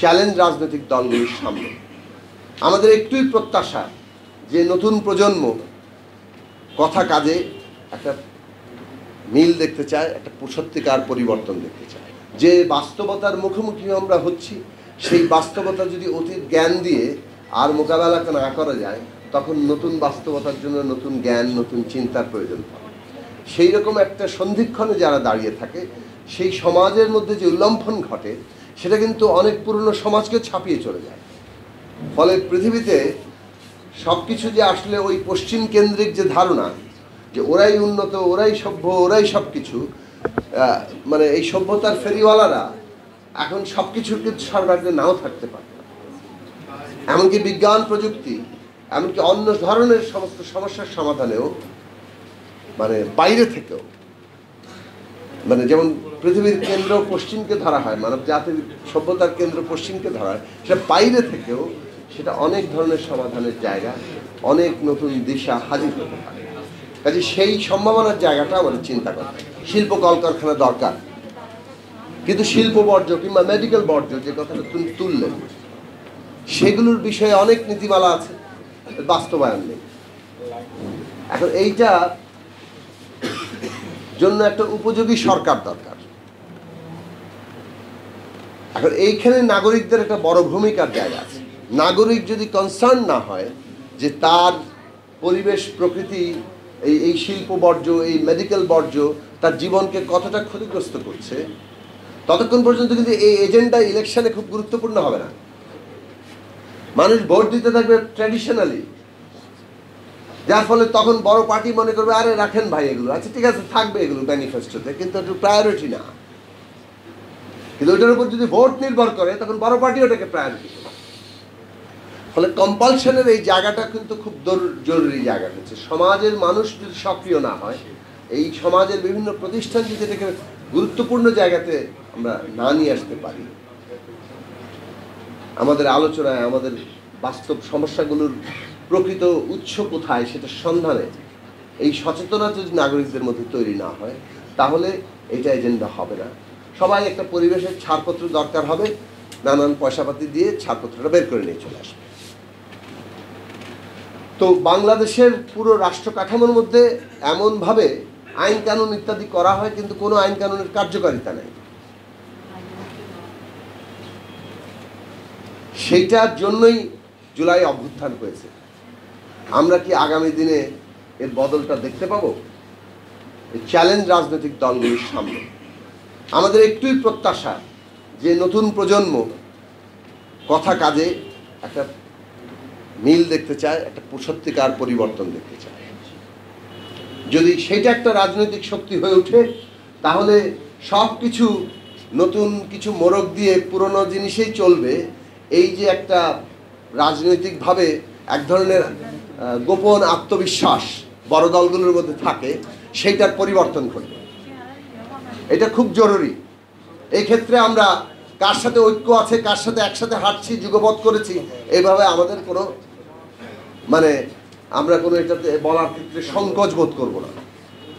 Challenge রাজনৈতিক দলগুলির সামনে। আমাদের একটুই প্রত্যাশা যে নতুন প্রজন্ম কথা কাজে একটা মিল দেখতে চায়, একটা সত্যিকার পরিবর্তন দেখতে চায়। যে বাস্তবতার মুখোমুখি আমরা হচ্ছি, সেই বাস্তবতা যদি অতীত জ্ঞান দিয়ে আর মোকাবেলা না করা যায়, তখন নতুন বাস্তবতার জন্য নতুন জ্ঞান, নতুন চিন্তার প্রয়োজন হয়। সেই রকম একটা সন্ধিক্ষণে যারা দাঁড়িয়ে থাকে, সেই সমাজের মধ্যে যে উল্লম্ফন ঘটে, সেটা কিন্তু অনেক পুরনো সমাজকে ছাপিয়ে চলে যায়। ফলে পৃথিবীতে সব কিছু যে আসলে ওই পশ্চিম কেন্দ্রিক যে ধারণা যে ওরাই উন্নত, ওরাই সভ্য, ওরাই সব কিছু, মানে এই সভ্যতার ফেরিওয়ালারা এখন সব কিছুর কিন্তু সরকারকে নাও থাকতে পারে। এমনকি বিজ্ঞান প্রযুক্তি, এমনকি অন্য ধরনের সমস্ত সমস্যার সমাধানেও মানে বাইরে থেকেও, মানে যেমন পৃথিবীর কেন্দ্র পশ্চিমকে ধরা হয়, মানব জাতির সভ্যতার কেন্দ্র পশ্চিমকে ধরা হয়, সেটা বাইরে থেকেও সেটা অনেক ধরনের সমাধানের জায়গা, অনেক নতুন দিশা হাজির হতে পারে। কাজে সেই সম্ভাবনার জায়গাটা আমাদের চিন্তা করা। শিল্প কলকারখানা দরকার, কিন্তু শিল্প বর্জ্য কিংবা মেডিকেল বর্জ্য যে কথাটা তুমি তুললেন, সেগুলোর বিষয়ে অনেক নীতিমালা আছে, বাস্তবায়ন নেই। এখন এইটা জন্য একটা উপযোগী সরকার দরকার। এখন এইখানে নাগরিকদের একটা বড় ভূমিকার জায়গা আছে। নাগরিক যদি কনসার্ন না হয় যে তার পরিবেশ, প্রকৃতি, এই শিল্প বর্জ্য, এই মেডিকেল বর্জ্য তার জীবনকে কতটা ক্ষতিগ্রস্ত করছে, ততক্ষণ পর্যন্ত কিন্তু এই এজেন্ডা ইলেকশনে খুব গুরুত্বপূর্ণ হবে না। মানুষ ভোট দিতে থাকবে ট্র্যাডিশনালি, যার ফলে তখন বড় পার্টি মনে করবে আরে রাখেন ভাই এগুলো, আচ্ছা ঠিক আছে থাকবে এগুলো ম্যানিফেস্টোতে, কিন্তু একটু প্রায়োরিটি না। কিন্তু ওইটার উপর যদি ভোট নির্ভর করে, তখন বড় পার্টি ওটাকে প্রায়োরিটি করে। ফলে কম্পালশনের এই জায়গাটা কিন্তু খুব জরুরি জায়গা হচ্ছে। সমাজের মানুষ যদি সক্রিয় না হয়, এই সমাজের বিভিন্ন প্রতিষ্ঠান যদি এটাকে গুরুত্বপূর্ণ জায়গাতে আমরা না নিয়ে আসতে পারি, আমাদের আলোচনায় আমাদের বাস্তব সমস্যাগুলোর প্রকৃত উৎস কোথায় সেটা সন্ধানে এই সচেতনতা যদি নাগরিকদের মধ্যে তৈরি না হয়, তাহলে এটা এজেন্ডা হবে না। সবাই একটা পরিবেশের ছাড়পত্র দরকার হবে, নানান পয়সাপাতি দিয়ে ছাড়পত্রটা বের করে নিয়ে চলে আসবে। তো বাংলাদেশের পুরো রাষ্ট্র কাঠামোর মধ্যে এমনভাবে আইন কানুন ইত্যাদি করা হয়, কিন্তু কোনো আইন কানুনের কার্যকারিতা নেই। সেইটার জন্যই জুলাই অভ্যুত্থান হয়েছে। আমরা কি আগামী দিনে এর বদলটা দেখতে পাবো? এই চ্যালেঞ্জ রাজনৈতিক দলগুলির সামনে। আমাদের একটুই প্রত্যাশা যে নতুন প্রজন্ম কথা কাজে একটা মিল দেখতে চায়, একটা সত্যিকার পরিবর্তন দেখতে চায়। যদি সেটা একটা রাজনৈতিক শক্তি হয়ে ওঠে, তাহলে সব কিছু নতুন কিছু মোড়ক দিয়ে পুরনো জিনিসেই চলবে। এই যে একটা রাজনৈতিকভাবে এক ধরনের গোপন আত্মবিশ্বাস বড় দলগুলোর মধ্যে থাকে, সেইটার পরিবর্তন ঘটবে। এটা খুব জরুরি। এই ক্ষেত্রে আমরা কার সাথে ঐক্য আছে, কার সাথে একসাথে হাঁটছি, যুগপৎ করেছি, এইভাবে আমাদের কোনো আমরা কোনো এটাতে বলার ক্ষেত্রে সংকোচ বোধ করবো না।